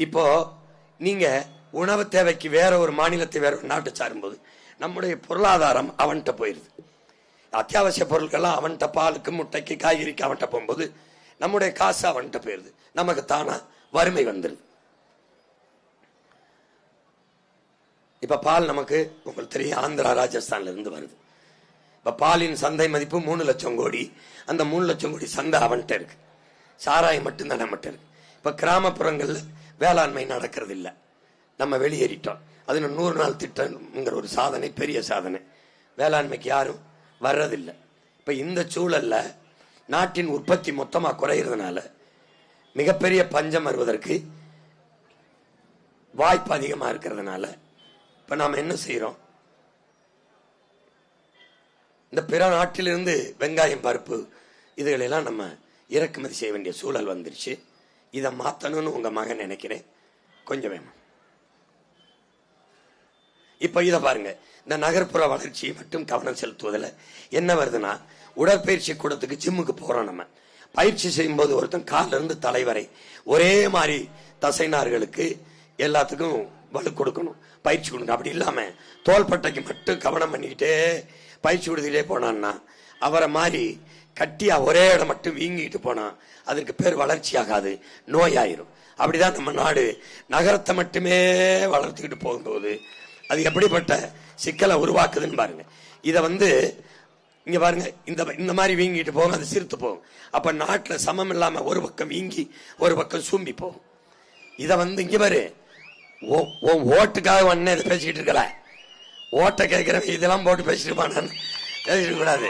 இப்போ நீங்க உணவு தேவைக்கு வேற ஒரு மாநிலத்தை வேற ஒரு நாட்டை சாரும்போது நம்முடைய பொருளாதாரம் அவன்கிட்ட போயிருது. அத்தியாவசிய பொருட்கள்லாம் அவன்கிட்ட, பாலுக்கு முட்டைக்கு காய்கறிக்கு அவன்கிட்ட போகும்போது நம்முடைய காசு அவன்கிட்ட போயிருது. நமக்கு தானா வறுமை வந்துருது. இப்ப பால் நமக்கு உங்களுக்கு தெரியும் ஆந்திரா ராஜஸ்தான்ல இருந்து வருது. இப்ப பாலின் சந்தை மதிப்பு 3 லட்சம் கோடி. அந்த 3 லட்சம் கோடி சந்தை அவன்கிட்ட இருக்கு. சாராயம் மட்டும்தான் நம்மகிட்ட இருக்கு. இப்ப கிராமப்புறங்கள்ல வேளாண்மை நடக்கிறது இல்லை, நம்ம வெளியேறிட்டோம். அது 100 நாள் திட்டம்ங்கிற ஒரு சாதனை, பெரிய சாதனை. வேளாண்மைக்கு யாரும் வர்றதில்லை. இப்ப இந்த சூழல்ல நாட்டின் உற்பத்தி மொத்தமா குறைகிறதுனால மிகப்பெரிய பஞ்சம் வருவதற்கு வாய்ப்பு அதிகமா இருக்கிறதுனால இப்ப நாம என்ன செய்யறோம்? இந்த பிற நாட்டிலிருந்து வெங்காயம், பருப்பு இதுகளெல்லாம் நம்ம இறக்குமதி செய்ய வேண்டிய சூழல் வந்துருச்சு. இதை மாத்தணும்னு உங்க மகன் நினைக்கிறேன். கொஞ்சம் வேணும். இப்ப இத பாருங்க, இந்த நகர்ப்புற வளர்ச்சியை மட்டும் கவனம் செலுத்துவதில் என்ன வருதுன்னா, உடற்பயிற்சி கூடத்துக்கு ஜிம்முக்கு போறோம். நம்ம பயிற்சி செய்யும் போது ஒருத்தன் காலில இருந்து தலைவரை ஒரே மாதிரி தசைநார்களுக்கு எல்லாத்துக்கும் வலு கொடுக்கணும், பயிற்சி கொடுக்கணும். அப்படி இல்லாம தோள்பட்டைக்கு மட்டும் கவனம் பண்ணிக்கிட்டே பயிற்சி கொடுத்துக்கிட்டே போனான்னா அவரை மாதிரி கட்டியா ஒரே இடம் மட்டும் வீங்கிட்டு போனா அதுக்கு பேர் வளர்ச்சி ஆகாது, நோயாயிரும். அப்படிதான் நம்ம நாடு நகரத்தை மட்டுமே வளர்த்துக்கிட்டு போகும்போது அது எப்படிப்பட்ட சிக்கலை உருவாக்குதுன்னு பாருங்க. இத இங்க பாருங்க, இந்த மாதிரி வீங்கிட்டு போகும், அது சிரித்து போகும். அப்ப நாட்டுல சமம் இல்லாம ஒரு பக்கம் வீங்கி ஒரு பக்கம் சூம்பி போகும். இத இங்க பாரு, ஓட்டுக்காக ஒன்னே இதை பேசிக்கிட்டு இருக்கல, ஓட்ட கேட்கிறவன் இதெல்லாம் போட்டு பேசிட்டு போனான்னு பேசிட்டு கூடாது.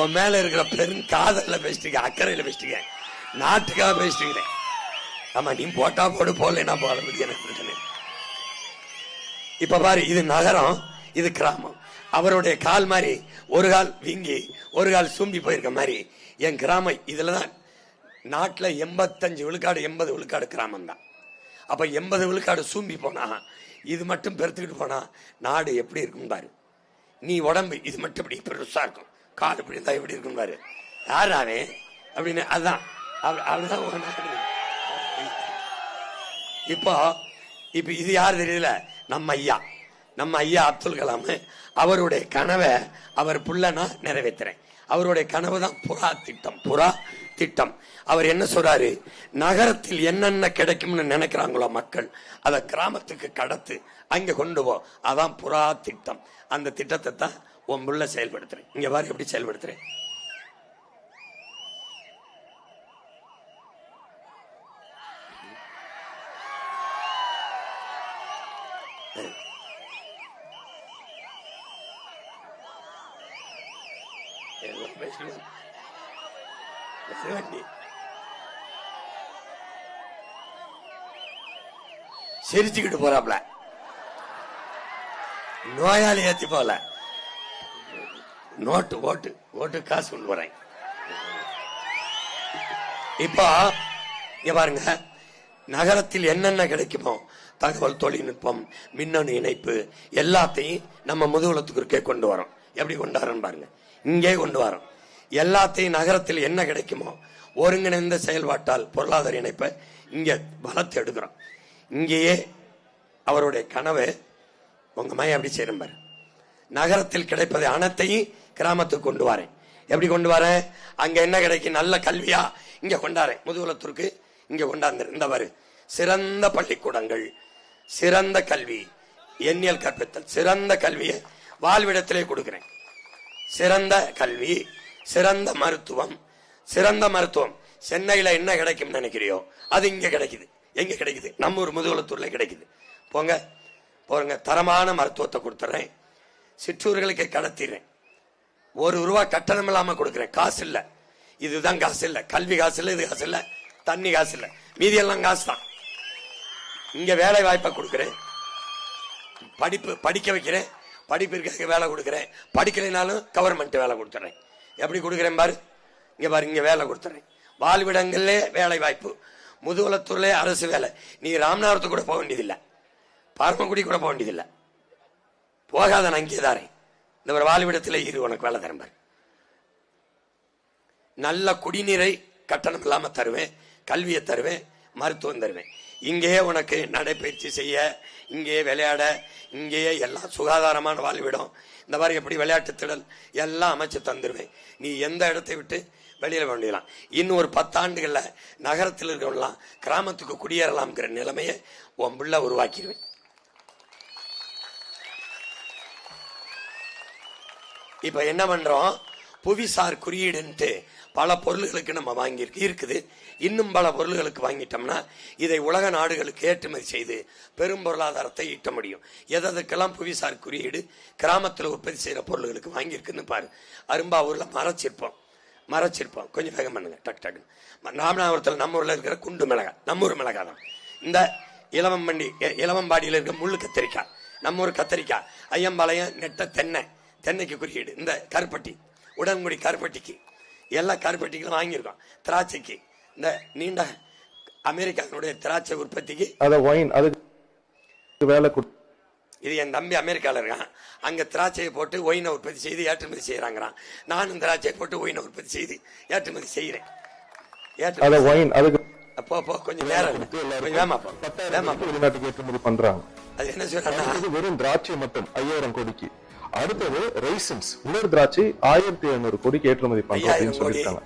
உன் மேல இருக்கிற பெரும் காதல்ல பேசிட்டு, அக்கறையில பேசிட்டு, நாட்டுக்காக பேசிட்டு. ஆமா, நீ போட்டா போடு, போடலைன்னா போட முடியாது. இப்ப பாரு, இது நகரம், இது கிராமம். அவருடைய கால் மாதிரி ஒரு கால் வீங்கி ஒரு கால் சூம்பி போயிருக்க மாதிரி என் கிராமம். இதுலதான் நாட்டுல 85 விழுக்காடு 80 விழுக்காடு கிராமம் தான். அப்ப 80 விழுக்காடு சூம்பி போனா, இது மட்டும் பெருத்துக்கிட்டு போனா நாடு எப்படி இருக்கும் பாரு. நீ உடம்பு இது மட்டும் இப்படி பெருசா இருக்கும், கால் இப்படி இருந்தா எப்படி இருக்கும் பாரு. யாராவே அப்படின்னு, அதுதான் அப்படிதான். இப்போ இது யாரு தெரியல? நம்ம ஐயா அப்துல் கலாம். அவருடைய கனவை அவர் புள்ளனா நிறைவேற்றுறேன். அவருடைய கனவு தான் புறா திட்டம். அவர் என்ன சொல்றாரு? நகரத்தில் என்னென்ன கிடைக்கும்னு நினைக்கிறாங்களோ மக்கள், அதை கிராமத்துக்கு கடத்து, அங்க கொண்டு போ. அதான் புறா திட்டம். அந்த திட்டத்தை தான் உன் புள்ள செயல்படுத்துறேன். இங்க பாரு எப்படி செயல்படுத்துறேன். சிரிச்சுக்கிட்டு போறாப்ல, நோயாளி ஏத்தி போல. ஓட்டு காசு கொண்டு போறேன். இப்போ இங்க பாருங்க, நகரத்தில் என்னென்ன கிடைக்குமோ தகவல் தொழில்நுட்பம், மின்னணு இணைப்பு எல்லாத்தையும் நம்ம முதுகுலத்துக்கு கொண்டு வரோம். எப்படி கொண்டு வரோம் பாருங்க, இங்கே கொண்டு வரோம். எல்லாத்தையும் நகரத்தில் என்ன கிடைக்குமோ ஒருங்கிணைந்த செயல்பாட்டால் பொருளாதார இணைப்பை இங்க வளர்த்து எடுக்கிறோம். இங்கேயே அவருடைய கனவு உங்க மையம் எப்படி செய்யணும் பாரு. நகரத்தில் கிடைப்பதை அனைத்தையும் கிராமத்துக்கு கொண்டு வரேன். எப்படி கொண்டு வரேன்? அங்க என்ன கிடைக்கும்? நல்ல கல்வியா இங்க கொண்டாறேன். முதுகுலத்திற்கு இங்க கொண்டாந்து இந்த பாரு, சிறந்த பள்ளிக்கூடங்கள், சிறந்த கல்வி, எண்ணியல் கற்பித்தல், சிறந்த கல்வியை வாழ்விடத்திலே கொடுக்கிறேன். சிறந்த கல்வி, சிறந்த மருத்துவம். சென்னையில என்ன கிடைக்கும் நினைக்கிறியோ அது இங்க கிடைக்குது. எங்க கிடைக்குது? நம்ம ஒரு முதுகுலத்தூர்ல கிடைக்குது. போங்க, தரமான மருத்துவத்தை கொடுத்துறேன். சிற்றூர்களுக்கு கடத்திடுறேன். ₹1 கட்டணம் இல்லாம கொடுக்கிறேன். காசு இல்ல, இதுதான் காசு இல்ல. கல்வி காசு இல்ல, இது காசு இல்ல, தண்ணி காசு இல்ல, மீதி எல்லாம் காசு தான். இங்க வேலை வாய்ப்பை கொடுக்கிறேன், படிக்க வைக்கிறேன், படிப்பிற்கு வேலை கொடுக்கிறேன். படிக்கலைனாலும் கவர்மெண்ட் வேலை கொடுத்துறேன். எப்படி கொடுக்கிறேன் பாரு. இங்க பாரு, இங்க வேலை கொடுத்துறேன். வாழ்விடங்களே வேலை வாய்ப்பு, முதுகுலத்தூர்ல அரசு வேலை. நீ ராமநாதத்துக்கு கூட போக வேண்டியதில்லை, பரமக்குடி கூட போக வேண்டியதில்லை. போகாத, நான் இங்கே தாரேன். இந்த ஒரு வாழ்விடத்தில் உனக்கு வேலை தரேன் பாரு. நல்ல குடிநீரை கட்டணம் இல்லாம தருவேன், கல்வியை தருவேன், மருத்துவம் தருவேன். இங்கேயே உனக்கு நடைபயிற்சி செய்ய, இங்கேயே விளையாட, இங்கேயே எல்லாம் சுகாதாரமான வாழ்விடம், இந்த மாதிரி எப்படி விளையாட்டு திடல் எல்லாம் அமைச்சு தந்துருவேன். நீ எந்த இடத்தை விட்டு வெளியில வேண்டியலாம். இன்னும் ஒரு 10 ஆண்டுகள்ல நகரத்தில் இருக்கலாம் கிராமத்துக்கு குடியேறலாம்ங்கிற நிலைமையை உன் பிள்ளை உருவாக்கிடுவேன். இப்ப என்ன பண்றோம், புவிசார் குறியீடுன்ட்டு பல பொருள்களுக்கு நம்ம வாங்கி இருக்குது. இன்னும் பல பொருள்களுக்கு வாங்கிட்டோம்னா இதை உலக நாடுகளுக்கு ஏற்றுமதி செய்து பெரும் பொருளாதாரத்தை ஈட்ட முடியும். எதற்கெல்லாம் புவிசார் குறியீடு கிராமத்தில் உற்பத்தி செய்யற பொருள்களுக்கு வாங்கியிருக்குன்னு பாரு. அரும்பாவூர்ல மரச்சிற்பம் கொஞ்சம் வேகம் பண்ணுங்க, டக் டக்கு. ராமநாதபுரத்தில் நம்ம ஊர்ல இருக்கிற குண்டு மிளகாய், நம்ம ஊர் மிளகாய் தான். இந்த இளவம்பாடியில் இருக்க முள்ளு கத்திரிக்காய், நம்ம ஊர் கத்திரிக்காய். ஐயம்பாளையம் நெட்ட தென்னைக்கு குறியீடு. இந்த கருப்பட்டி, உடன்குடி கருப்பட்டிக்கு, எல்லா கருப்பட்டிகளும் வாங்கியிருக்கோம். திராட்சைக்கு, இந்த நீண்ட அமெரிக்காவுடைய திராட்சை உற்பத்திக்கு இது என் தம்பி அமெரிக்காவில் இருக்கான். அங்க திராட்சையை போட்டு ஒயினை உற்பத்தி செய்து ஏற்றுமதி செய்யறாங்கிறான். நானும் திராட்சையை போட்டு ஒயினை உற்பத்தி செய்து ஏற்றுமதி செய்யறேன். கொஞ்சம் நேரம் வெளிநாட்டுக்கு ஏற்றுமதி பண்றாங்க. அது என்ன சொல்றாங்க, வெறும் திராட்சை மட்டும் 5000 கோடிக்கு. அடுத்தது ரைசன்ஸ் உலர் திராட்சை 1500 கோடிக்கு ஏற்றுமதி பண்றாங்க சொல்லிட்டாங்க.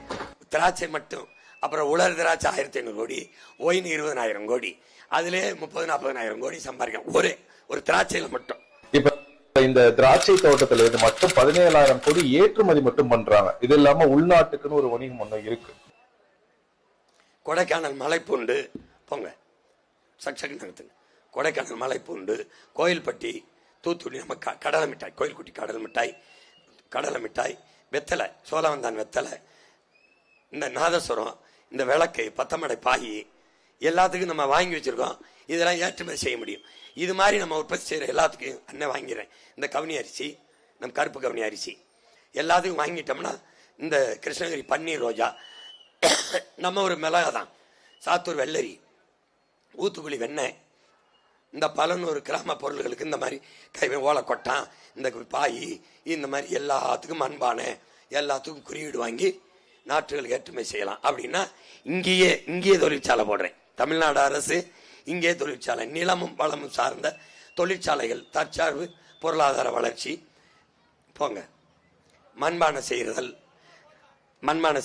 திராட்சை மட்டும், அப்புறம் உலர் திராட்சை 1500 கோடி, ஒயின் 20000 கோடி, அதுல 30,000-40,000 கோடி சம்பாதிக்கும் ஒரு திராட்சையில மட்டும். இப்ப இந்த திராட்சை தோட்டத்துல இருந்து மட்டும் 17,000 கோடி ஏற்றுமதி மட்டும் பண்றாங்க. இது இல்லாம உள்நாட்டுக்குன்னு ஒரு வணிகம் ஒண்ணு இருக்கு. கொடைக்கானல் மலைப்பூண்டு போங்க, சக்சக்கு நடத்துங்க. கொடைக்கானல் மலைப்பூண்டு, கோயில்பட்டி, தூத்துக்குடி நம்ம கடலை மிட்டாய், கோயில்குட்டி கடலை மிட்டாய், வெத்தலை, சோழவந்தான் வெத்தலை, இந்த நாதஸ்வரம், இந்த விளக்கு, பத்தமடை பாய் எல்லாத்துக்கும் நம்ம வாங்கி வச்சிருக்கோம். இதெல்லாம் ஏற்றுமதி செய்ய முடியும். இது மாதிரி நம்ம உற்பத்தி செய்யற எல்லாத்துக்கும் அண்ணன் வாங்கிறேன். இந்த கவனி அரிசி, நம்ம கருப்பு கவனி அரிசி எல்லாத்துக்கும் வாங்கிட்டோம்னா இந்த கிருஷ்ணகிரி பன்னீர் ரோஜா, நம்ம ஒரு மிளகா தான், சாத்தூர் வெள்ளரி, ஊத்துக்குழி வெண்ணெய், இந்த 11 கிராம பொருள்களுக்கு இந்த மாதிரி ஓலைக்கொட்டான், இந்த பாய், இந்த மாதிரி எல்லாத்துக்கும் மண்பானை எல்லாத்துக்கும் குறியீடு வாங்கி நாட்டுகளுக்கு ஏற்றுமதி செய்யலாம். அப்படின்னா இங்கேயே தொழிற்சாலை போடுறேன். தமிழ்நாடு அரசு இங்கே தொழிற்சாலை, நிலமும் வளமும் சார்ந்த தொழிற்சாலைகள், தற்சார்பு பொருளாதார வளர்ச்சி போங்க. மண்பானை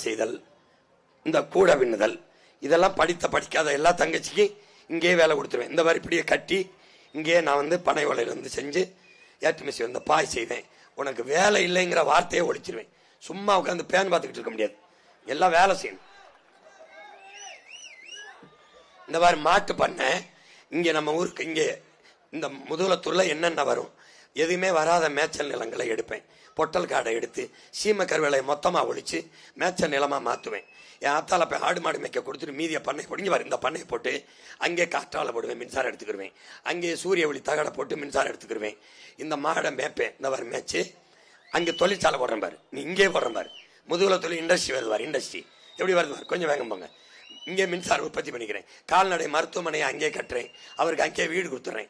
செய்தல், இந்த கூட பின்னுதல், இதெல்லாம் படிக்காத எல்லா தங்கச்சிக்கு இங்கே வேலை கொடுத்துருவேன். இந்த மாதிரி இப்படியே கட்டி இங்கே நான் பனை ஓலையிலிருந்து செஞ்சு ஏற்றுமதி செய்வேன். இந்த பாய் செய்வேன். உனக்கு வேலை இல்லைங்கிற வார்த்தையை ஒழிச்சிருவேன். சும்மா உட்காந்து பேன் பார்த்துக்கிட்டு இருக்க முடியாது, எல்லாம் வேலை செய்யணும். இந்த மாதிரி மாட்டு பண்ண இங்க நம்ம ஊருக்கு இங்கே இந்த முதுகுலத்தூர்ல என்னென்ன வரும், எதுவுமே வராத மேய்ச்சல் நிலங்களை எடுப்பேன். பொட்டல் காடை எடுத்து சீம கருவேலையை மொத்தமா ஒழிச்சு மேய்ச்சல் நிலமா மாத்துவேன். என் ஆத்தால போய் ஆடு மாடு மேய்க்க கொடுத்துட்டு மீதிய பண்ணை பொடிங்க வரும். இந்த பண்ணை போட்டு அங்கே காற்றால போடுவேன், மின்சாரம் எடுத்துக்கிடுவேன். அங்கே சூரிய ஒளி தகடை போட்டு மின்சாரம் எடுத்துக்கிடுவேன். இந்த மாடை மேய்ப்பேன். இந்த மாதிரி மேய்ச்சி அங்கே தொழிற்சாலை போடுறேன் பாரு, நீ இங்கே போடுறேன் பாரு. முதுகுல தொழில் இண்டஸ்ட்ரி வருவார். இண்டஸ்ட்ரி எப்படி வருது, கொஞ்சம் வேகம் போங்க. இங்கே மின்சாரம் உற்பத்தி பண்ணிக்கிறேன். கால்நடை மருத்துவமனையை அங்கே கட்டுறேன். அவருக்கு அங்கே வீடு கொடுத்துறேன்.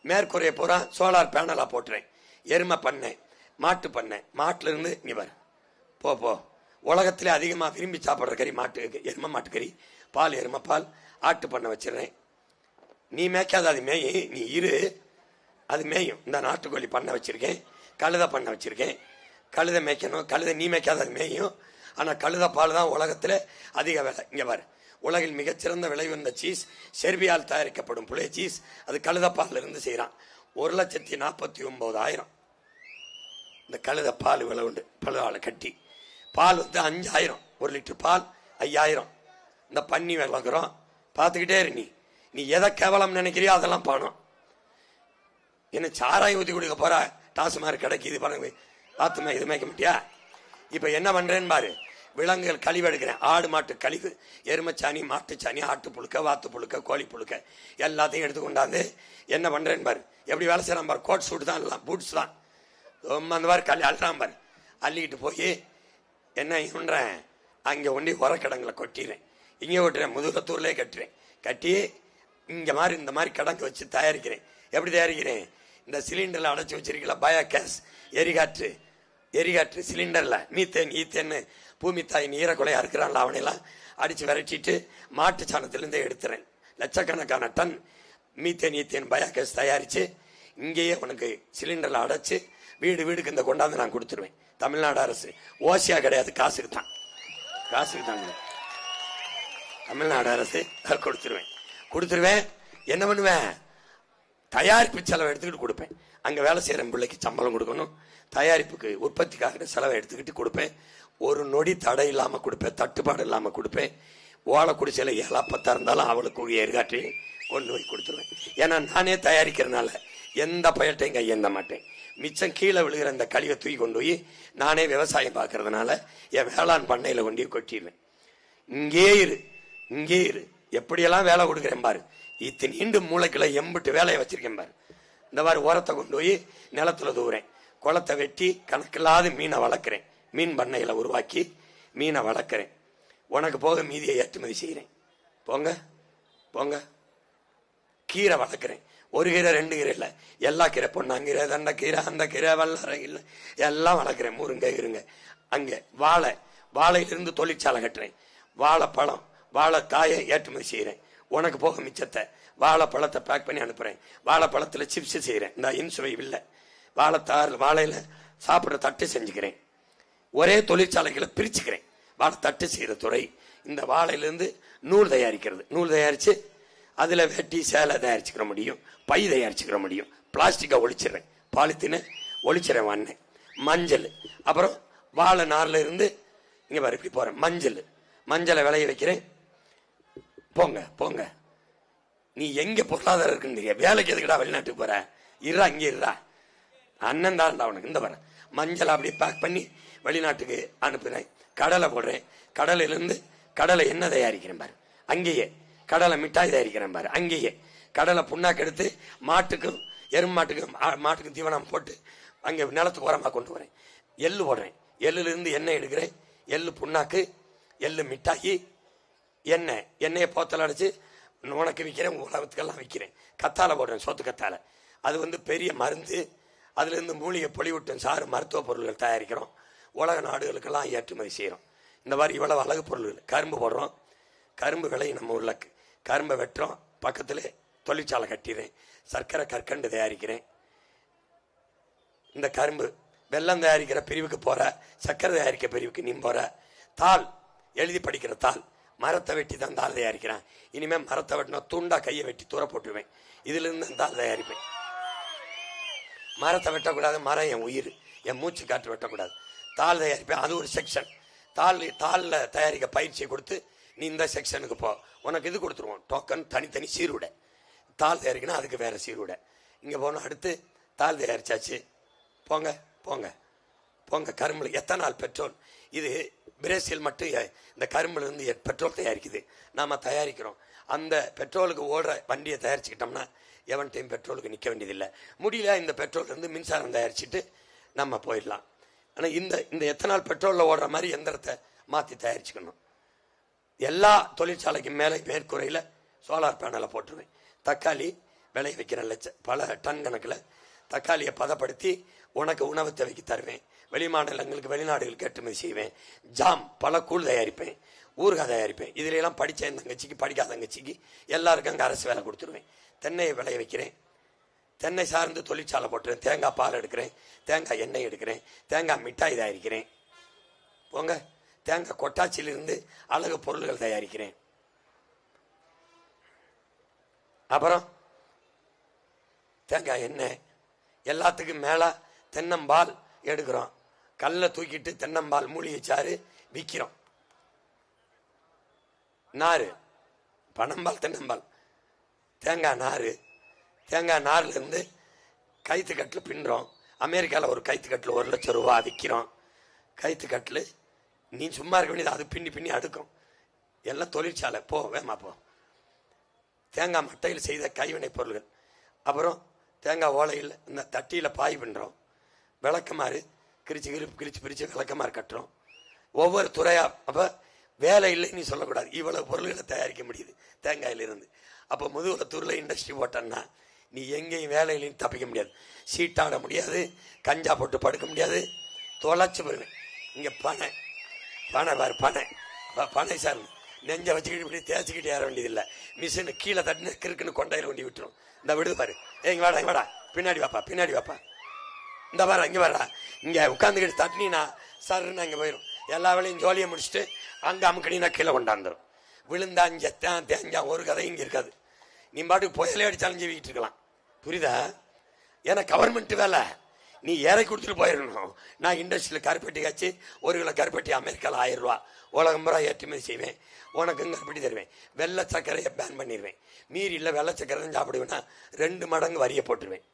மேற்கூரையை பூரா சோலார் பேனலா போட்டுறேன். எருமை பண்ணேன், மாட்டு பண்ணேன். மாட்டுல இருந்து இங்க பாரு, போ உலகத்திலே அதிகமா விரும்பி சாப்பிட்ற கறி எருமை மாட்டுக்கறி, பால் எருமை பால், ஆட்டு பண்ண வச்சிடறேன். நீ மேய்க்காத, அது மேயும், நீ இரு, அது மேயும். இந்த நாட்டுக்கோழி பண்ண வச்சிருக்கேன், கழுதை பண்ண வச்சிருக்கேன். கழுதை மேய்க்கணும், கழுதை நீ மேய்க்காத, அது மேயும். ஆனா கழுதை பால் தான் உலகத்துல அதிக விலை. இங்க பாரு, உலகில் மிகச்சிறந்த விலை வந்த சீஸ், செர்பியால் தயாரிக்கப்படும் புளிய சீஸ், அது கழுத பால் இருந்து செய்யறான். 1,49,000 இந்த கழுத பால் விலை உண்டு. பழுதால கட்டி பால் 5,000, 1 லிட்டர் பால் 5,000. இந்த பன்னி வளர்க்குறோம், பார்த்துக்கிட்டே இரு. நீ எதை கேவலம் நினைக்கிறியோ அதெல்லாம் பணம். என்ன சாராய் ஊற்றி கொடுக்க போற, டாஸ்மார்க் கடைக்கு இது பாருங்க, பார்த்துமே இது மேய்க்க மாட்டியா? இப்ப என்ன பண்றேன்னு பாரு. விலங்குகள் கழிவு எடுக்கிறேன். ஆடு மாட்டு கழிவு, எருமைச்சாணி, மாட்டுச்சாணி, ஆட்டு புழுக்க, வாத்து புழுக்க, கோழி புழுக்க எல்லாத்தையும் எடுத்து கொண்டாந்து என்ன பண்றேன்னு பாரு. எப்படி வேலை செய்யறான் பாரு. கோட் சூட் தான், எல்லாம் பூட்ஸ் தான். அந்த மாதிரி அள்ளுறான் பாரு. அள்ளிக்கிட்டு போய் என்ன பண்றேன், அங்கே ஒண்டி உரக்கிடங்களை கொட்டிடுறேன். இங்கே கொட்டுறேன், முதுகத்தூர்லேயே கட்டுறேன். கட்டி இந்த மாதிரி கிடங்கு வச்சு தயாரிக்கிறேன். எப்படி தயாரிக்கிறேன், இந்த சிலிண்டர்ல அடைச்சி வச்சிருக்கல பயோகேஸ், எரிகாற்று சிலிண்டர்ல மீத்தேன் ஈத்தேன்னு பூமி தாயின் ஈரக்குலையா இருக்கிறான்ல, அவனையெல்லாம் அடிச்சு விரட்டிட்டு மாட்டு சாணத்திலிருந்து எடுத்துறேன். லட்சக்கணக்கான டன் மீத்தேன் ஈத்தேன் பயோகேஸ் தயாரிச்சு இங்கேயே உனக்கு சிலிண்டர்ல அடைச்சு வீடு வீடுக்கு இந்த கொண்டாந்து நான் கொடுத்துருவேன். தமிழ்நாடு அரசு ஓசியா கிடையாது, காசுக்கு தான் தமிழ்நாடு அரசு கொடுத்துருவேன். என்ன பண்ணுவேன், தயாரிப்பு செலவை எடுத்துக்கிட்டு கொடுப்பேன். அங்க வேலை செய்யற பிள்ளைக்கு சம்பளம் கொடுக்கணும், தயாரிப்புக்கு உற்பத்திக்காக செலவை எடுத்துக்கிட்டு கொடுப்பேன். ஒரு நொடி தடை இல்லாம கொடுப்பேன், தட்டுப்பாடு இல்லாம கொடுப்பேன். ஓலை குடிசையில 7-10 இருந்தாலும் அவளுக்கு ஏற்காட்டி கொண்டு போய் கொடுத்துருவேன். ஏன்னா நானே தயாரிக்கிறதுனால எந்த பயட்டையும் கையேந்த மாட்டேன். மிச்சம் கீழே விழுகிற இந்த கழிவை தூக்கி கொண்டு போய் நானே விவசாயம் பார்க்கறதுனால என் வேளாண் பண்ணையில கொண்டு கொட்டிடுவேன். இங்கே இரு எப்படியெல்லாம் வேலை கொடுக்குறேன் பாரு. நீண்டு மூளைக்குள்ள எம்பிட்டு வேலையை வச்சிருக்கேன் பாரு. இந்த மாதிரி உரத்தை கொண்டு போய் நிலத்துல தூவுறேன், குளத்தை வெட்டி கணக்கில்லாத மீனை வளர்க்குறேன், மீன் பண்ணையில உருவாக்கி மீனை வளர்க்குறேன். உனக்கு போக மீதியை ஏற்றுமதி செய்கிறேன். போங்க. கீரை வளர்க்குறேன். ஒரு கீரை 2 கீரை இல்லை, எல்லா கீரை, பொன்னாங்கீரை, தண்டக்கீரை, அந்த கீரை, வல்லரை இல்லை, எல்லாம் வளர்க்குறேன். முருங்கை இருங்க. அங்கே வாழையிலிருந்து தொழிற்சாலை கட்டுறேன். வாழைப்பழம் வாழைக்காயை ஏற்றுமதி செய்கிறேன். உனக்கு போக மிச்சத்தை வாழைப்பழத்தை பேக் பண்ணி அனுப்புறேன். வாழைப்பழத்தில் சிப்ஸ் செய்கிறேன். இந்த இன்சுவை இல்லை, வாழையில சாப்பிட்ற தட்டு செஞ்சுக்கிறேன். ஒரே தொழிற்சாலைகளை பிரிச்சுக்கிறேன். வாழை தட்டு செய்கிற துறை. இந்த வாழையிலிருந்து நூல் தயாரிக்கிறது. நூல் தயாரித்து அதில் வெட்டி சேலை தயாரிச்சுக்கிற முடியும், பை தயாரிச்சுக்கிற முடியும். பிளாஸ்டிக்கை ஒழிச்சிடுறேன், பாலித்தீனை ஒழிச்சிடறேன். வண்ணேன் மஞ்சள், அப்புறம் வாழை நாரில் இருந்து இங்கே வர இப்படி போகிறேன். மஞ்சளை விளைய வைக்கிறேன். போங்க. நீ எங்கே பொருளாதாரம் இருக்குன்னு வேலைக்கு எதுக்கடா வெளிநாட்டுக்கு போற? இங்கே இருறா, அண்ணன் தான்டா உனக்கு. இந்த வர மஞ்சள் அப்படியே பேக் பண்ணி வெளிநாட்டுக்கு அனுப்புறேன். கடலை போடுறேன். கடலையிலிருந்து கடலை என்ன தயாரிக்கிறேன் பாரு. அங்கேயே கடலை மிட்டாய் தயாரிக்கிறேன் பாரு. அங்கேயே கடலை புண்ணாக்கு எடுத்து மாட்டுக்கும் மாட்டுக்கும் தீவனம் போட்டு அங்கே நிலத்துக்கு உரமாக கொண்டு வரேன். எள்ளு போடுறேன். எள்ளுலேருந்து எண்ணெய் எடுக்கிறேன். எள்ளு புண்ணாக்கு, எள்ளு மிட்டாயி, எண்ணெயை போத்தல் அடைச்சு உனக்கு விற்கிறேன், உலகத்துக்கெல்லாம் விற்கிறேன். கத்தாழை போடுறேன், சோத்து கத்தாழை. அது பெரிய மருந்து. அதுலேருந்து மூலிகை பொலிவுட்டும் சாறு மருத்துவ பொருள்கள் தயாரிக்கிறோம். உலக நாடுகளுக்கெல்லாம் ஏற்றுமதி செய்கிறோம். இந்த மாதிரி இவ்வளவு அழகு பொருள்கள். கரும்பு போடுறோம். கரும்பு விலை நம்ம உள்ளக்கு. கரும்பை வெட்டுறோம், பக்கத்தில் தொழிற்சாலை கட்டிடுறேன். சர்க்கரை கற்கண்டு தயாரிக்கிறேன். இந்த கரும்பு வெல்லம் தயாரிக்கிற பிரிவுக்கு போற, சர்க்கரை தயாரிக்கிற பிரிவுக்கு நீ போற. தாள் எழுதி படிக்கிற தாள், மரத்தை வெட்டி தான் தாள் தயாரிக்கிறேன். இனிமேல் மரத்தை வெட்டினா துண்டா கையை வெட்டி தூர போட்டுருவேன். இதுல இருந்து தாள் தயாரிப்பேன். மரத்தை வெட்டக்கூடாது, மரம் என் உயிர், என் மூச்சு காற்று வெட்டக்கூடாது. தாள் தயாரிப்பேன். அது ஒரு செக்ஷன். தாளில் தயாரிக்க பயிற்சியை கொடுத்து நீ இந்த செக்ஷனுக்கு போ, உனக்கு இது கொடுத்துருவோம் டோக்கன், தனித்தனி சீருடை. தாள் தயாரிக்கணும், அதுக்கு வேற சீருடை. இங்கே போனோம். அடுத்து தாள் தயாரிச்சாச்சு. போங்க. கரும்புல எத்தனால் பெட்ரோல். இது பிரேசில் மட்டும் இந்த கரும்புல இருந்து பெட்ரோல் தயாரிக்குது. நாம தயாரிக்கிறோம். அந்த பெட்ரோலுக்கு ஓடுற வண்டியை தயாரிச்சுக்கிட்டோம்னா எவன்டையும் பெட்ரோலுக்கு நிற்க வேண்டியதில்லை. முடியல, இந்த பெட்ரோல் இருந்து மின்சாரம் தயாரிச்சுட்டு நம்ம போயிடலாம். ஆனால் இந்த எத்தனால் பெட்ரோலில் ஓடுற மாதிரி எந்திரத்தை மாற்றி தயாரிச்சுக்கணும். எல்லா தொழிற்சாலைக்கு மேலே மேற்கூரையில் சோலார் பேனலை போட்டுருவேன். தக்காளி விளைய வைக்கிற பல டன் கணக்கில் தக்காளியை பதப்படுத்தி உனக்கு உணவு தேவைக்கு தருவேன். வெளிமாநிலங்களுக்கு வெளிநாடுகளுக்கு ஏற்றுமதி செய்வேன். ஜாம் பல கூழ் தயாரிப்பேன், ஊறுகாய் தயாரிப்பேன். இதுல எல்லாம் படித்த என் தங்கச்சிக்கு படிக்காத தங்கச்சிக்கு எல்லாருக்கும் அங்கே அரசு வேலை கொடுத்துருவேன். தென்னையை விளைய வைக்கிறேன். தென்னை சார்ந்து தொழிற்சாலை போட்டுறேன். தேங்காய் பால் எடுக்கிறேன், தேங்காய் எண்ணெய் எடுக்கிறேன், தேங்காய் மிட்டாய் தயாரிக்கிறேன். தேங்காய் கொட்டாச்சியிலிருந்து அழகு பொருள்கள் தயாரிக்கிறேன். அப்புறம் தேங்காய் எண்ணெய், எல்லாத்துக்கும் மேல தென்னம்பால் எடுக்கிறோம். கல்லை தூக்கிட்டு தென்னம்பால் மூலிகை சாறு விற்கிறோம். நாறு, பனம்பால், தென்னம்பால், தேங்காய் நாறு. தேங்காய் நார்ல இருந்து கைத்து கட்டில் பின்றோம். அமெரிக்காவில் ஒரு கைத்து கட்டில் 1 லட்சம் ரூபாய் விற்கிறோம். கைத்து கட்டில் நீ சும்மா இருக்க வேண்டியது, அது பின்னி அடுக்கும். எல்லாம் தொழிற்சாலை. வேமா போ. தேங்காய் மட்டையில் செய்த கைவினை பொருள்கள். அப்புறம் தேங்காய் ஓலையில் இந்த தட்டியில் பாய் பின்றோம். விளக்கமாறு கிரிச்சு பிரித்து விளக்கமாறு கட்டுறோம். ஒவ்வொரு துறையா. அப்போ வேலை இல்லை நீ சொல்லக்கூடாது. இவ்வளவு பொருள்களை தயாரிக்க முடியுது தேங்காயிலிருந்து. அப்போ முதுகுலத்தூரில் இண்டஸ்ட்ரி போட்டோன்னா நீ எங்கேயும் வேலை இல்லைன்னு தப்பிக்க முடியாது. சீட்டாட முடியாது, கஞ்சா போட்டு படுக்க முடியாது, தொலைச்சு போடுவேன். இங்கே பனை பாரு, பனை சார் நெஞ்ச வச்சுக்கிட்டு இப்படி தேய்ச்சிக்கிட்டு ஏற வேண்டியதில்லை. மிஷினு கீழே தட்டின கிறுக்குன்னு கொண்டையில் வண்டி விட்டுரும். இந்த விடுது பாரு, இங்கே வாடா, இங்கே வாடா, பின்னாடி வாப்பா, பின்னாடி வாப்பா, இந்த பாரு, இங்கே வாடா, இங்கே உட்காந்துக்கிட்டு தட்டினா சருன்னு அங்கே போயிடும். எல்லா வேலையும் ஜோலியை முடிச்சுட்டு அங்கே அமுக்கணினா கீழே கொண்டாந்துடும். விழுந்தா செத்தான் தேஞ்சா ஒரு கதையும் இங்கே இருக்காது. நீ பாட்டுக்கு புயலே அடிச்சாலும் ஜீவிக்கிட்டு இருக்கலாம். புரியுதா? ஏன்னா கவர்மெண்ட் வேலை, நீ ஏறை கொடுத்துட்டு போயிடணும். நான் இண்டஸ்ட்ரியில் கருப்பட்டி காய்ச்சி 1 கிலோ கருப்பட்டி அமெரிக்காவில் 1000 ரூபா, உலகம் பூரா ஏற்றுமதி செய்வேன், உனக்கும் கருப்பட்டி தருவேன். வெள்ளை சர்க்கரையை பேன் பண்ணிடுவேன். மீறி இல்லை வெள்ளை சர்க்கரை தான் சாப்பிடுவேன்னா 2 மடங்கு வரியை போட்டுருவேன்.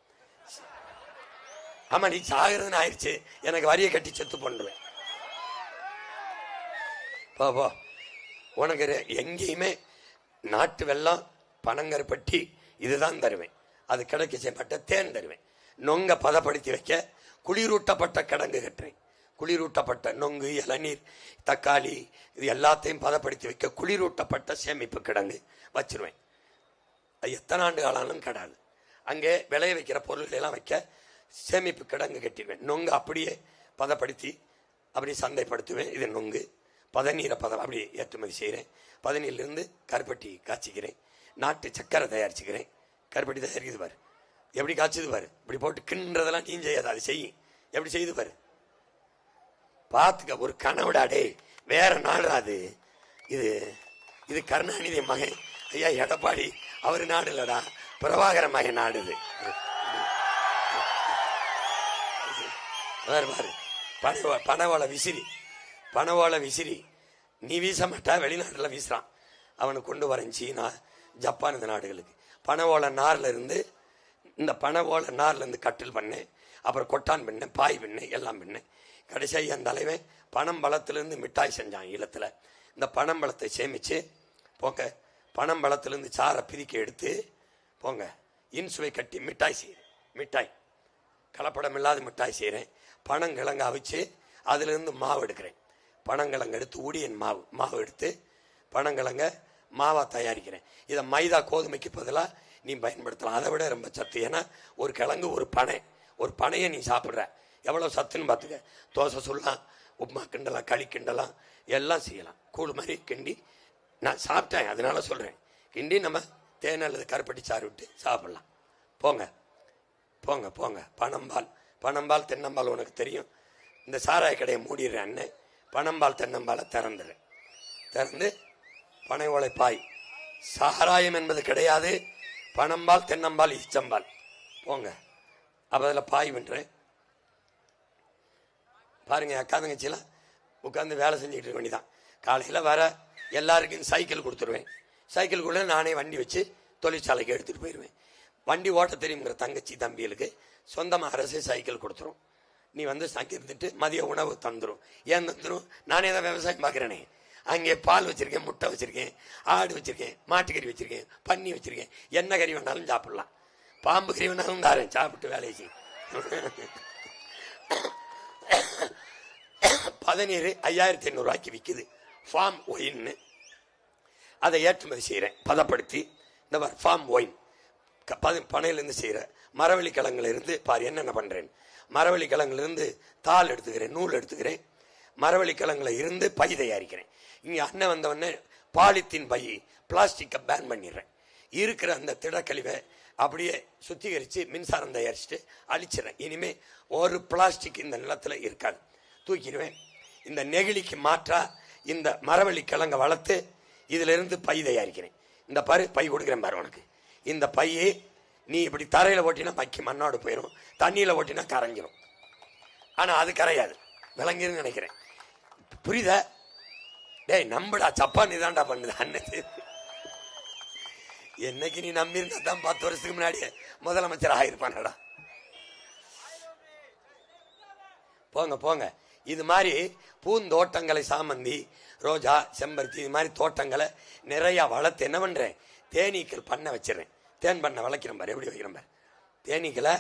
ஆமா, நீ சாகிறதுன்னு ஆயிடுச்சு, எனக்கு வரியை கட்டி செத்து பண்ணுவேன். போ, உனக்கு எங்கேயுமே நாட்டு வெள்ளம் பனங்கருப்பட்டி இதுதான் தருவேன். அது கிடைக்க செய்யப்பட்ட தேன் தருவேன். நொங்க பதப்படுத்தி வைக்க குளிரூட்டப்பட்ட கிடங்கு கட்டுறேன். குளிரூட்டப்பட்ட நொங்கு, இளநீர், தக்காளி இது எல்லாத்தையும் பதப்படுத்தி வைக்க குளிரூட்டப்பட்ட சேமிப்பு கிடங்கு வச்சிருவேன். அது எத்தனை ஆண்டு காலம் கடாது. அங்கே விளைய வைக்கிற பொருள்களெல்லாம் வைக்க சேமிப்பு கிடங்கு கட்டிடுவேன். நொங்கு அப்படியே பதப்படுத்தி அப்படி சந்தைப்படுத்துவேன். இது நொங்கு. பதநீரை அப்படி ஏற்றுமதி செய்கிறேன். பதநீரிலிருந்து கருப்பட்டி காய்ச்சிக்கிறேன். நாட்டு சக்கரை தயாரிச்சுக்கிறேன். கருப்பட்டி தயாரிக்குது பாரு, எப்படி காய்ச்சது பாரு. இப்படி போட்டு கிண்டுறதெல்லாம் நீ செய்யாது, அது செய்யும். எப்படி செய்து பாரு, பார்த்துக்க. ஒரு கனவுடாடே, வேற நாடுறாது இது. இது கருணாநிதி மகன் ஐயா எடப்பாடி, அவர் நாடு இல்லடா, பிரபாகர மகன் நாடுது. பாரு, பனவோலை விசிறி, பனவோலை விசிறி. நீ வீச மாட்டா, வெளிநாட்டில் வீசுறான். அவனுக்கு கொண்டு வரேன் சீனா, ஜப்பான், இந்த நாடுகளுக்கு. பனவோலை நார்ல இருந்து, இந்த பனவோலை நார்ல இருந்து கட்டில் பண்ணேன், அப்புறம் கொட்டான் பண்ணேன், பாய் பண்ணேன், எல்லாம் பண்ணேன். கடைசியாக என் தலைவன் பனம்பழத்திலிருந்து மிட்டாய் செஞ்சான் ஈழத்தில். இந்த பனம்பழத்தை சேமிச்சு போங்க, பனம்பழத்திலிருந்து சாரை பிரிக்க எடுத்து போங்க, இன்சுவை கட்டி மிட்டாய் செய்கிறேன். மிட்டாய் கலப்படம் இல்லாத மிட்டாய் செய்கிறேன். பனங்கிழங்கு அவிச்சு அதிலிருந்து மாவு எடுக்கிறேன். பனங்கிழங்கு எடுத்து ஊடியன் மாவு எடுத்து பனங்கிழங்க மாவா தயாரிக்கிறேன். இதை மைதா கோதுமைக்கு பதிலாக நீ பயன்படுத்தலாம். அதை விட ரொம்ப சத்து. ஏன்னா ஒரு கிழங்கு, ஒரு பனையை நீ சாப்பிட்ற, எவ்வளோ சத்துன்னு பார்த்துக்க. தோசை சுடலாம், உப்புமா கிண்டலாம், களி கிண்டலாம், எல்லாம் செய்யலாம். கூழ் மாதிரி கிண்டி நான் சாப்பிட்டேன், அதனால சொல்கிறேன். கிண்டி நம்ம தேன் அல்லது கருப்பட்டி சாறு விட்டு சாப்பிட்லாம். போங்க போங்க போங்க. பனம்பால் தென்னம்பால் உனக்கு தெரியும். இந்த சாராய கடையை மூடிடுறேன் அண்ணன். பனம்பால் தென்னம்பாலை திறந்து பனை ஓலை பாய். சாராயம் என்பது கிடையாது. பனம்பால் தென்னம்பால் ஈச்சம்பால். போங்க. அப்போ அதில் பாய் பண்ணுறேன். பாருங்க, அக்கா தங்கச்சிலாம் உட்காந்து வேலை செஞ்சுக்கிட்டு இருக்க வேண்டியதான். காலையில் வர எல்லாருக்கும் சைக்கிள் கொடுத்துருவேன். சைக்கிள்குள்ளே நானே வண்டி வச்சு தொழிற்சாலைக்கு எடுத்துகிட்டு போயிடுவேன். வண்டி ஓட்ட தெரியுங்கிற தங்கச்சி தம்பிகளுக்கு சொந்தமாக அரசே சைக்கிள் கொடுத்துரும். நீ வந்து இருந்துட்டு மதிய உணவு தந்துடும். ஏன் தந்துடும்? நானே தான் விவசாயம் பார்க்குறேனே. அங்கே பால் வச்சிருக்கேன், முட்டை வச்சிருக்கேன், ஆடு வச்சிருக்கேன், மாட்டுக்கறி வச்சிருக்கேன், பன்னி வச்சிருக்கேன். என்ன கறி வேணாலும் சாப்பிடலாம். பாம்பு கறி வேணாலும் தாரேன், சாப்பிட்டு வேலையை செய்யும். பதநீர் 5500 ரூபாய்க்கு விற்குது. ஃபார்ம் ஒயின்னு அதை ஏற்றுமதி செய்கிறேன், பதப்படுத்தி. இந்த ஃபார்ம் ஒயின் பனையிலேருந்து செய்கிற மரவள்ளி கிழங்குல இருந்து பாரு என்னென்ன பண்ணுறேன். மரவள்ளி கிழங்குலேருந்து தாள் எடுத்துக்கிறேன், நூல் எடுத்துக்கிறேன். மரவள்ளி கிழங்குல இருந்து பை தயாரிக்கிறேன். இங்கே அண்ணன் வந்தவொடனே பாலித்தீன் பை, பிளாஸ்டிக்கை பேன் பண்ணிடுறேன். இருக்கிற அந்த திடக்கழிவை அப்படியே சுத்திகரித்து மின்சாரம் தயாரிச்சுட்டு அழிச்சிடறேன். இனிமே ஒரு பிளாஸ்டிக் இந்த நிலத்தில் இருக்காது, தூக்கிடுவேன். இந்த நெகிழிக்கு மாற்றா இந்த மரவள்ளி கிழங்கை வளர்த்து இதுல இருந்து பை தயாரிக்கிறேன். இந்த பாரு பை கொடுக்குறேன் பாரு உனக்கு. இந்த பையை நீ இப்படி தரையில ஓட்டினா மக்கி மண்ணோடு போயிடும், தண்ணியில ஓட்டினா கரைஞ்சிடும். ஆனா அது கரையாது, விளங்கிருன்னு நினைக்கிறேன். புரியுதா? டேய் நம்படா, சப்பான் இதான்டா பண்ணுது அன்னைக்கு. என்னைக்கு நீ நம்பி இருந்தா தான் 10 வருஷத்துக்கு முன்னாடியே முதலமைச்சர் ஆகிருப்பானடா. போங்க போங்க. இது மாதிரி பூந்தோட்டங்களை, சாமந்தி, ரோஜா, செம்பருத்தி, இது மாதிரி தோட்டங்களை நிறைய வளர்த்து என்ன பண்றேன், தேனீக்கள் பண்ண வச்சிடறேன். தேன் பண்ண வளர்க்கிறேன் பாரு, எப்படி வைக்கிறேன் பாரு. தேனீக்களை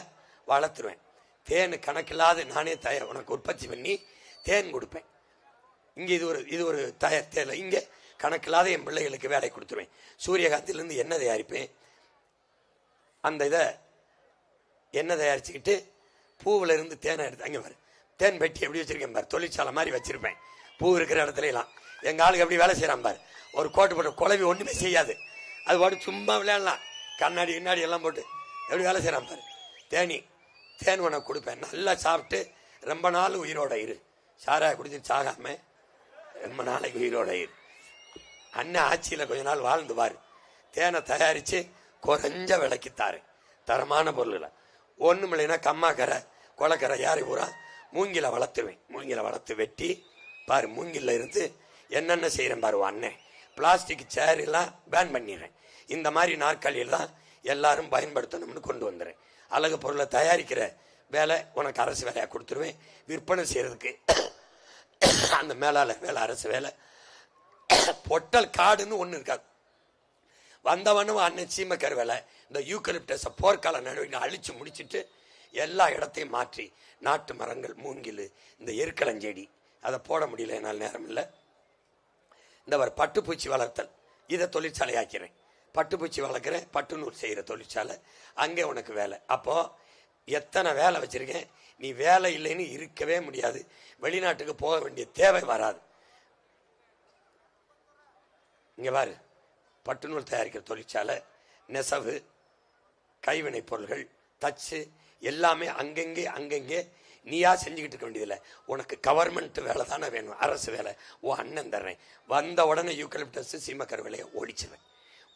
வளர்த்துருவேன். தேன் கணக்கில்லாத நானே உனக்கு உற்பத்தி பண்ணி தேன் கொடுப்பேன். இங்கே இது ஒரு தேவை. இங்கே கணக்கில்லாத என் பிள்ளைகளுக்கு வேலை கொடுத்துருவேன். சூரியகாந்திலிருந்து எண்ணெய் தயாரிப்பேன். அந்த இதை எண்ணெய் தயாரிச்சுக்கிட்டு பூவில் இருந்து தேனை எடுத்து அங்கே பாரு, தேன் பெட்டி எப்படி வச்சிருக்கேன் பாரு, தொழிற்சாலை மாதிரி வச்சிருப்பேன். பூ இருக்கிற இடத்துல எல்லாம் எங்க ஆளுக்கு எப்படி வேலை செய்யறான் பாரு. ஒரு கோட்டு போட்டு குழவி ஒண்ணுமே செய்யாது, அது பாட்டு சும்மா விளையாடலாம். கண்ணாடி கண்ணாடி எல்லாம் போட்டு எப்படி வேலை செய்யறான் பாரு. தேன் உனக்கு கொடுப்பேன், நல்லா சாப்பிட்டு ரொம்ப நாள் உயிரோட இரு. சாராய குடிச்சு சாகாம ரொம்ப நாளைக்கு உயிரோட இரு. அண்ணன் ஆட்சியில கொஞ்ச நாள் வாழ்ந்து பாரு. தேனை தயாரிச்சு குறைஞ்ச விலைக்கு தாரு, தரமான பொருள். ஒண்ணும் இல்லைன்னா கம்மாக்கரை கொலக்கரை யாரை பூரா மூங்கில வளர்த்துருவேன். மூங்கில வளர்த்து வெட்டி பாரு, மூங்கில இருந்து என்னென்ன செய்யறேன் பாரு. அண்ணன் பிளாஸ்டிக் சேர் எல்லாம் பேன் பண்ணிடுறேன். இந்த மாதிரி நாற்காலியில் தான் எல்லாரும் பயன்படுத்தணும்னு கொண்டு வந்துடுறேன். அழகு பொருளை தயாரிக்கிற வேலை உனக்கு அரசு வேலையாக கொடுத்துருவேன். விற்பனை செய்யறதுக்கு அந்த மேலாளர் வேலை, அரசு வேலை. பொட்டல் காடுன்னு ஒன்று இருக்காது. வந்தவனும் அண்ணன் சீமக்கர் வேலை. இந்த யூக்கலிப்டஸை போர்க்கால நடவடிக்கை அழிச்சு முடிச்சுட்டு எல்லா இடத்தையும் மாற்றி நாட்டு மரங்கள், மூங்கில், இந்த எருக்களஞ்செடி அதை போட முடியல, என்னால் நேரம் இல்லை. இந்த பட்டுப்பூச்சி வளர்த்தல், இதை தொழிற்சாலை ஆக்கிறேன். பட்டுப்பூச்சி வளர்க்குறேன், பட்டு நூல் செய்கிற தொழிற்சாலை, அங்கே உனக்கு வேலை. அப்போ எத்தனை வேலை வச்சிருக்கேன். நீ வேலை இல்லைன்னு இருக்கவே முடியாது. வெளிநாட்டுக்கு போக வேண்டிய தேவை வராது. இங்க பாரு, பட்டு நூல் தயாரிக்கிற தொழிற்சாலை, நெசவு, கைவினை பொருள்கள், தச்சு எல்லாமே அங்கங்கே நீயா செஞ்சுக்கிட்டு இருக்க வேண்டியதில்லை. உனக்கு கவர்மெண்ட் வேலை தானே வேணும், அரசு வேலை. அண்ணன் தர்றேன். வந்த உடனே யூக்கலிப்டஸ் சீமக்கர் வேலையை ஒழிச்சுவேன்.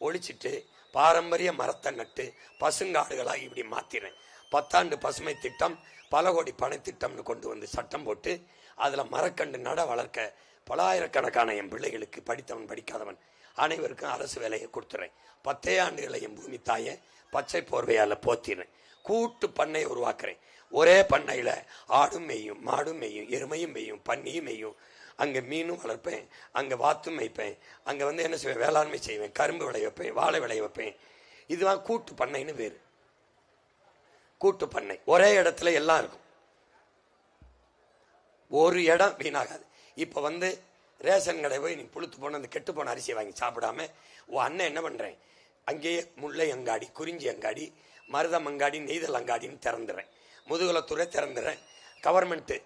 ஒழிச்சிட்டு பாரம்பரிய மரத்தை நட்டு பசுங்காடுகளாக இப்படி மாத்தினேன். 10 ஆண்டு பசுமை திட்டம், பல கோடி பண திட்டம்னு கொண்டு வந்து சட்டம் போட்டு அதுல மரக்கண்டு நட வளர்க்க பலாயிரக்கணக்கான என் பிள்ளைகளுக்கு, படித்தவன் படிக்காதவன் அனைவருக்கும் அரசு வேலையை கொடுத்துறேன். 10 ஆண்டுகளை என் பூமி தாயை பச்சை போர்வையால போத்தினேன். கூட்டு பண்ணை உருவாக்குறேன். ஒரே பண்ணையில ஆடும் மேயும், மாடும் மேயும், எருமையும் மேயும், பன்னியும் மேயும். அங்க மீனும் வளர்ப்பேன், அங்க வாத்தும் வைப்பேன், அங்க என்ன செய்வேன், வேளாண்மை செய்வேன், கரும்பு விளைய வைப்பேன், வாழை விளைய வைப்பேன். இதுதான் கூட்டு பண்ணைன்னு வேறு. கூட்டு பண்ணை ஒரே இடத்துல எல்லாம் இருக்கும், ஒரு இடம் வீணாகாது. இப்ப ரேஷன் கடை போய் நீ புளுத்து போன அந்த கெட்டு போன அரிசியை வாங்கி சாப்பிடாம அண்ணன் என்ன பண்றேன், அங்கேயே முல்லை அங்காடி, குறிஞ்சி அங்காடி, மருதம் அங்காடி, நெய்தல் அங்காடின்னு திறந்துடுறேன். முதுகுலத்துறை திறந்துடுறேன்.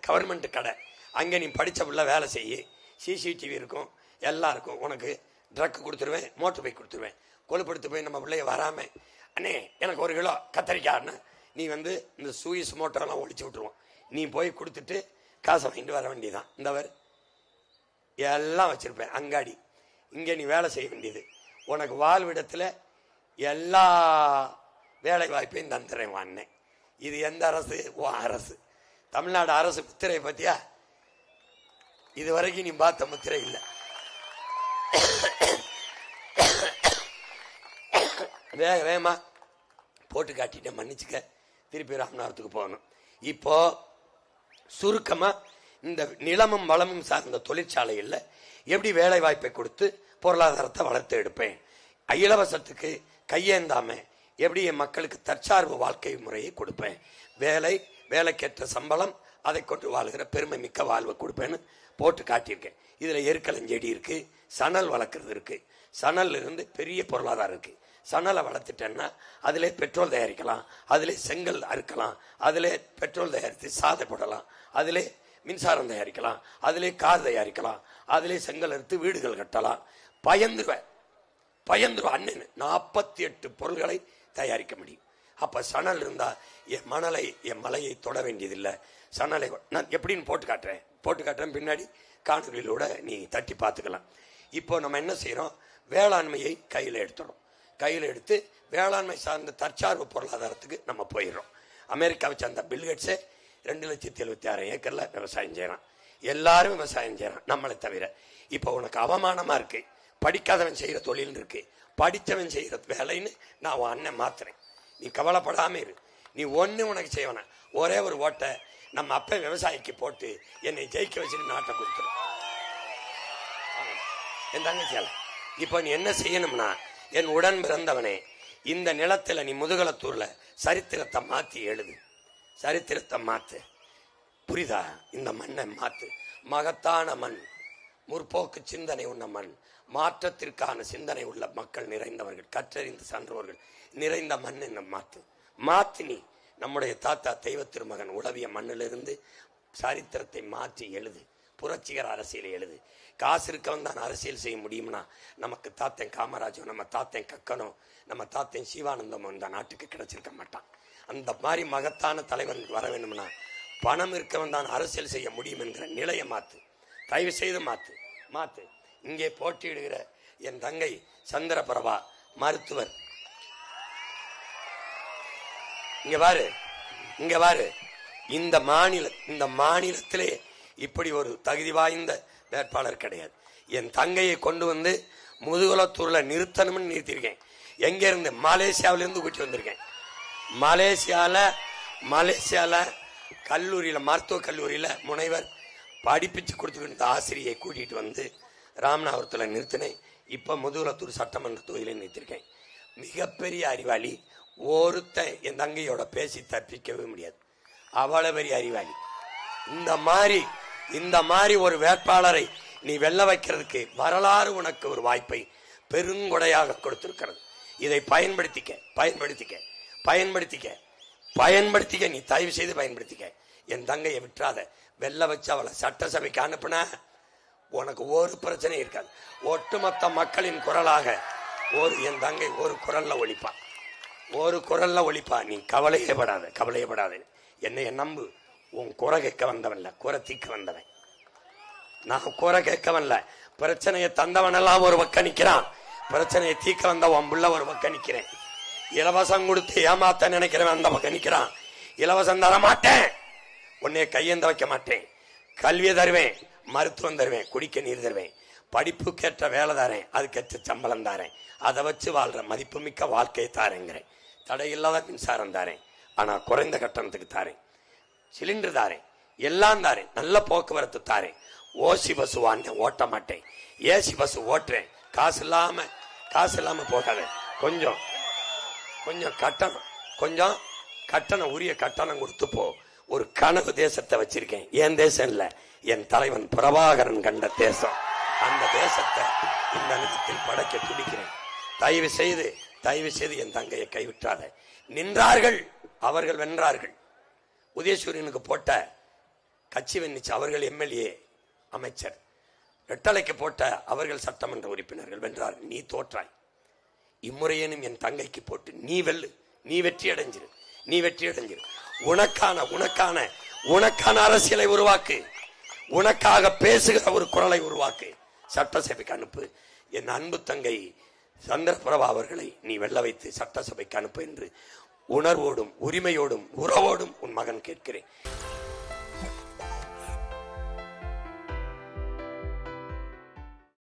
கவர்மெண்ட் கடை, அங்கே நீ படித்த பிள்ளை வேலை செய்ய, சிசிடிவி இருக்கும், எல்லாம் இருக்கும். உனக்கு ட்ரக் கொடுத்துருவேன், மோட்டர் பைக் கொடுத்துருவேன். கொழுப்படுத்து போய் நம்ம பிள்ளைய வராமல், அண்ணே எனக்கு 1 கிலோ கத்தரிக்காய்னா நீ இந்த சூயிஸ் மோட்டரெல்லாம் ஒழிச்சு விட்டுருவோம். நீ போய் கொடுத்துட்டு காசை வாங்கிட்டு வர வேண்டியதான். இந்தவர் எல்லாம் வச்சிருப்பேன் அங்காடி. இங்கே நீ வேலை செய்ய வேண்டியது. உனக்கு வாழ்விடத்தில் எல்லா வேலை வாய்ப்பையும் தந்துடுறேன் அண்ணன். இது எந்த அரசு? அரசு, தமிழ்நாடு அரசு. முத்திரை பத்தியா, இது வரைக்கும் நீ பார்த்த முத்திரை இல்லை. வேகமா போட்டு காட்டிட்ட, மன்னிச்சுக்க. திருப்பி ராமநாதத்துக்கு போகணும். இப்போ சுருக்கமா இந்த நிலமும் வளமும் சார்ந்த தொழிற்சாலையில் எப்படி வேலை வாய்ப்பை கொடுத்து பொருளாதாரத்தை வளர்த்து எடுப்பேன், இலவசத்துக்கு கையேந்தாம எப்படி என் மக்களுக்கு தற்சார்பு வாழ்க்கை முறையை கொடுப்பேன், வேலைக்கேற்ற சம்பளம், அதை கொண்டு வாழ்கிற பெருமை மிக்க வாழ்வை கொடுப்பேன்னு போட்டு காட்டியிருக்கேன். இதுல எருக்களஞ்செடி இருக்கு, சணல் வளர்க்கறது இருக்கு. சணல்ல இருந்து பெரிய பொருளாதாரம் இருக்கு. சணலை வளர்த்துட்டேன்னா அதிலே பெட்ரோல் தயாரிக்கலாம், அதிலே செங்கல் அறுக்கலாம், அதிலே பெட்ரோல் தயாரித்து சாதை போடலாம், அதிலே மின்சாரம் தயாரிக்கலாம், அதிலே கார் தயாரிக்கலாம், அதிலே செங்கல் அறுத்து வீடுகள் கட்டலாம். பயந்துருவேன் அண்ணன் 48 பொருள்களை தயாரிக்க முடியும். அப்ப சணல் இருந்தா என் மலையை தொட வேண்டியதில்லை. சணலை நான் எப்படின்னு போட்டு காட்டுறேன். பின்னாடி காணொலியிலோட நீ தட்டி பார்த்துக்கலாம். இப்போ நம்ம என்ன செய்யறோம், வேளாண்மையை கையில் எடுத்து வேளாண்மை சார்ந்த தற்சார்பு பொருளாதாரத்துக்கு நம்ம போயிடுறோம். அமெரிக்காவை சார்ந்த பில்கேட்ஸே 2,76,000 ஏக்கர்ல விவசாயம் செய்யறான். எல்லாரும் விவசாயம் செய்யறான், நம்மளை தவிர. இப்போ உனக்கு அவமானமா இருக்கு, படிக்காதவன் செய்யற தொழில் இருக்கு, படித்தவன் செய்யற வேலைன்னு நான் உன் அண்ணன் மாத்துறேன். நீ கவலைப்படாம இரு. நீ உனக்கு செய்வன ஒரே ஒரு ஓட்டை நம்ம அப்ப விவசாயிக்கு போட்டு என்னை ஜெயிக்க வச்சுட்டு நாட்டை கொடுத்துரு. என் தங்கச்சியால இப்ப நீ என்ன செய்யணும்னா, என் உடன் பிறந்தவனே, இந்த நிலத்துல நீ முதுகலத்தூர்ல சரித்திரத்தை மாத்தி எழுது. சரித்திரத்தை மாத்து, புரிதா? இந்த மண்ணை மாத்து. மகத்தான மண், முற்போக்கு சிந்தனை உள்ள மண், மாற்றத்திற்கான சிந்தனை உள்ள மக்கள் நிறைந்தவர்கள், கற்றறிந்து சான்றவர்கள் நிறைந்த மண். மாத்து நீ நம்முடைய தாத்தா தெய்வ திருமகன் உளவிய மண்ணிலிருந்து சரித்திரத்தை மாற்றி எழுது. புரட்சிகர அரசியலை எழுது. காசு இருக்கவன் தான் அரசியல் செய்ய முடியும்னா நமக்கு தாத்தன் காமராஜும் நம்ம தாத்தன் கக்கனும் நம்ம தாத்தன் சிவானந்தமும் இந்த நாட்டுக்கு கிடைச்சிருக்க மாட்டான். அந்த மாதிரி மகத்தான தலைவன் வர வேண்டும்னா பணம் இருக்கவன் தான் அரசியல் செய்ய முடியும் என்கிற நிலையை மாத்து, தயவு செய்து மாத்து. இங்கே போட்டியிடுகிற என் தங்கை சந்திரபிரபா மருத்துவர், இங்க பாரு, இந்த மாநிலத்திலே இப்படி ஒரு தகுதி வாய்ந்த வேட்பாளர் கிடையாது. என் தங்கையை கொண்டு வந்து முதுகுலத்தூர்ல நிறுத்தணும்னு நிறுத்திருக்கேன். எங்க இருந்து? மலேசியாவிலிருந்து கூட்டி வந்திருக்கேன். மலேசியால கல்லூரியில, மருத்துவ கல்லூரியில முனைவர் படிப்பிச்சு கொடுத்துக்கிட்டு ஆசிரியை கூட்டிட்டு வந்து ராமநாதபுரத்தில் நிறுத்தினேன். இப்ப முதுகுலத்தூர் சட்டமன்ற தொகுதியில நிறுத்திருக்கேன். மிகப்பெரிய அறிவாளி. ஒருத்தன் என் தங்கையோட பேசி தப்பிக்கவே முடியாது. அவ்வளவு பெரிய அறிவாளி. இந்த மாதிரி ஒரு வேட்பாளரை நீ வெல்ல வைக்கிறதுக்கு வரலாறு உனக்கு ஒரு வாய்ப்பை பெருங்கொடையாக கொடுத்திருக்கிறது. இதை பயன்படுத்திக்க. நீ தயவு செய்து பயன்படுத்திக்க. என் தங்கையை விட்டுறாத. வெல்ல வச்சு அவளை சட்டசபைக்கு அனுப்புன உனக்கு ஒரு பிரச்சனை இருக்காது. ஒட்டுமொத்த மக்களின் குரலாக என் தங்கை ஒரு குரல்ல ஒழிப்பா. நீ கவலையப்படாத. என்னைய நம்பு. உன் குறை கேட்க வந்தவன்ல, குறை தீக்க வந்தவன். நான் குறை கேட்க வரல. பிரச்சனையை தந்தவன் எல்லாம் ஒரு பக்கம் நிக்கிறான். பிரச்சனையை தீக்க வந்த உன் புள்ள ஒரு பக்கம் நிக்கிறேன். இலவசம் கொடுத்து ஏமாத்த நினைக்கிறவன் அந்த பக்கம் நிக்கிறான். இலவசம் தர மாட்டேன், உன்னைய கையெந்த வைக்க மாட்டேன். கல்வியை தருவேன், மருத்துவம் தருவேன், குடிக்க நீர் தருவேன், படிப்புக்கேற்ற வேலை தாரேன், அதுக்கேற்ற சம்பளம் தாரேன், அதை வச்சு வாழ்ற மதிப்புமிக்க வாழ்க்கையை தாரேங்கிறேன். தடையில்லாத மின்சாரம் தாரேன், ஆனா குறைந்த கட்டணத்துக்கு தாரேன். சிலிண்டர் தாரேன், எல்லாம் தாரேன். நல்ல போக்குவரத்து தாரேன். ஓசி பஸ் ஓட்ட மாட்டேன், ஏசி பஸ் ஓட்டுறேன். காசு இல்லாம போகாத. கொஞ்சம் கட்டணம் உரிய கட்டணம் கொடுத்து போ. ஒரு கனவு தேசத்தை வச்சிருக்கேன். என் தேசம் இல்ல, என் தலைவன் பிரபாகரன் கண்ட தேசம். அந்த தேசத்தை இந்த நிலத்தில் படைக்க துடிக்கிறேன். தயவு செய்து என் தங்கையை கைவிட்டாத. நின்றார்கள், அவர்கள் வென்றார்கள். உதயசூரியனுக்கு போட்ட கட்சி வென்னிச்சு, அவர்கள் எம்எல்ஏ அமைச்சர். ரெட்டலைக்கு போட்ட அவர்கள் சட்டமன்ற உறுப்பினர்கள் வென்றார்கள். நீ தோற்றாய். இம்முறையேனும் என் தங்கைக்கு போட்டு நீ வெல்லு. நீ வெற்றி அடைஞ்சிரு. உனக்கான அரசியலை உருவாக்கு. உனக்காக பேசுகிற ஒரு குரலை உருவாக்கு. சட்டசபைக்கு அனுப்பு. என் அன்பு தங்கை சந்திரபிரபா அவர்களை நீ வெல்ல வைத்து சட்டசபைக்கு அனுப்பு என்று உணர்வோடும் உரிமையோடும் உறவோடும் உன் மகன் கேட்கிறேன்.